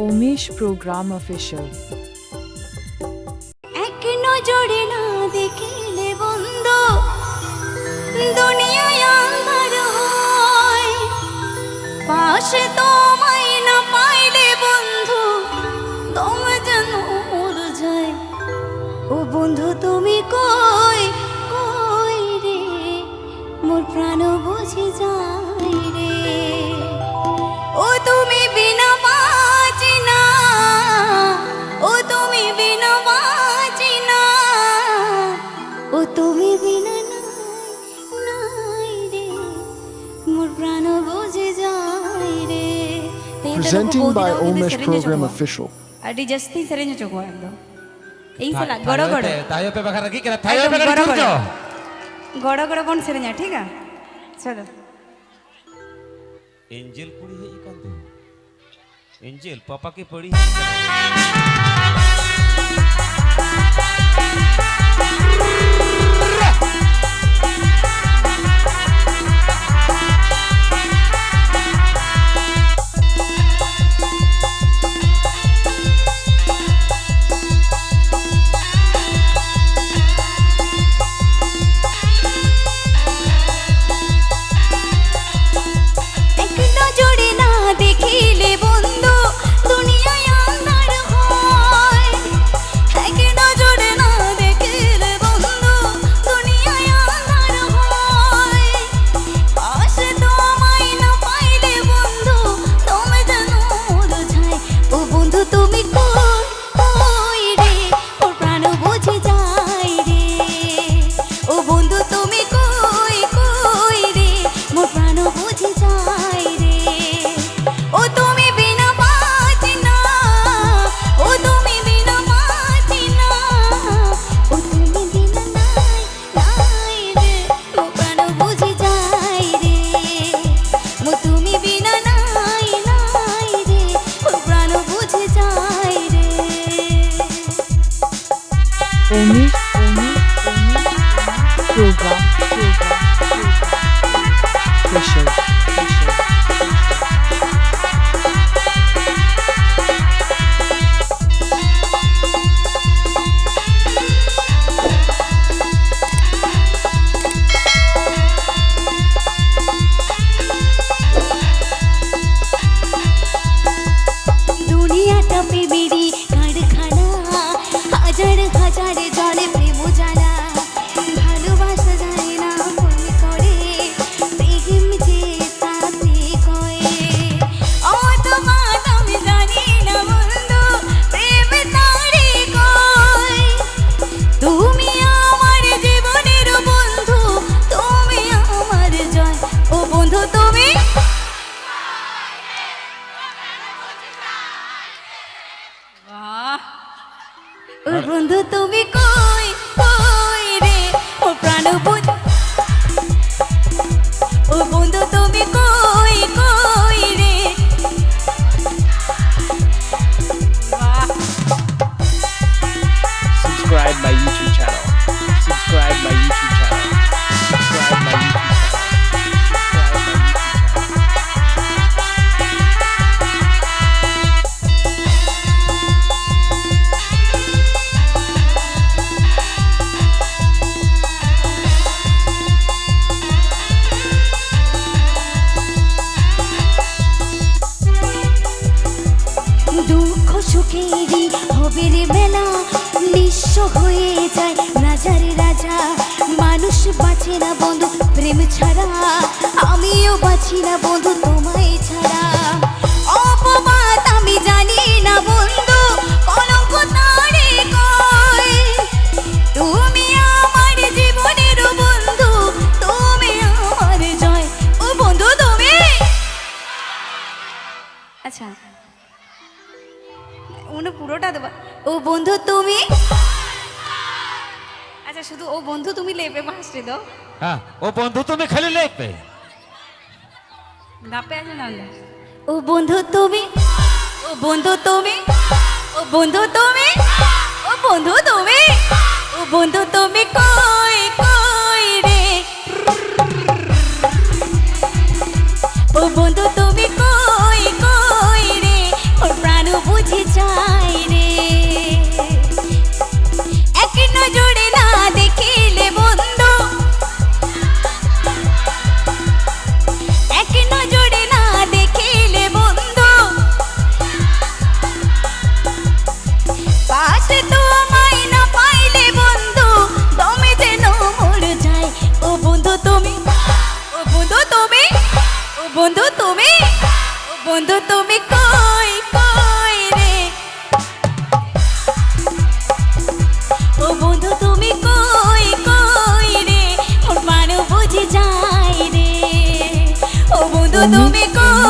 Omesh Program Official. এক নজরে না দেখিলে বন্ধু দুনিয়ায় আন্ধার হয়, পাশে তোমায় না পাইলে বন্ধু দম যেন উড়ে যায়। ও বন্ধু তুমি কই কই রে, মোর প্রাণ বুঝে যায় রে। ও তুমি বিনা বাঁচি না, ও তুমি বিনা বাঁচি না, ও তুমি বিনা নাই রে, মোর প্রাণ বুঝে যায় রে। Presenting by Omesh Program Official. Adi jasti serenyo choko ekdom. Ei sala goro goro. Tayo pe bakar lagi kena tayo pe bakar jurjo. Goro goro kon serenya, ठीक है? चलो. एंजल पड़ी है इकन दो. एंजल पापा की पड़ी Omesh Program Official. দুনিয়াটা প্রেমেরই কারখানা, হাজার হাজার জলে প্রেম জানা, ভালোবাসা যায় না মন করে, প্রেম যে তাতে কয়ে। ও তোমার আমি জানি না বন্ধু, প্রেম তারে কয়। তুমি আমার জীবনের বন্ধু, তুমি আমার জয়। ও বন্ধু তুমি ও বন্ধু তুমি কই কই রে, ও প্রাণ বুঝ। ও বন্ধু তুমি কই কই রে। Subscribe my YouTube channel. Subscribe my YouTube channel. Subscribe my YouTube channel. Subscribe my YouTube channel. দুঃখ সুখেরই হবে রে মেলা, নিঃস্ব হয়ে যায় রাজারে রাজা। মানুষ বাঁচে না বন্ধু প্রেম ছাড়া, আমিও বাঁচি না বন্ধু তোমায় ছাড়া। অপবাদ আমি জানি না বন্ধু, কলঙ্ক তারে কয়। তুমি আমার জীবনের বন্ধু, তুমি আমার জয়। ও বন্ধু তুমি আচ্ছা উনি পুরোটা দেবা। ও বন্ধু তুমি আচ্ছা শুধু ও বন্ধু তুমি লেপে পাশে দাও। हाँ वो बंधु तुम्हें खाली ले पे গাপে আছে না ও বন্ধু তুমি, ও বন্ধু তুমি, ও বন্ধু তুমি, ও বন্ধু তুমি, ও বন্ধু তুমি কই কই রে। ও বন্ধু তুমি কই কই রে, ওর প্রাণ বন্ধু তুমি, ও বন্ধু তুমি কই কই রে, ও বন্ধু তুমি কই কই রে, ওর মানে বুঝে যায় রে, ও বন্ধু তুমি কই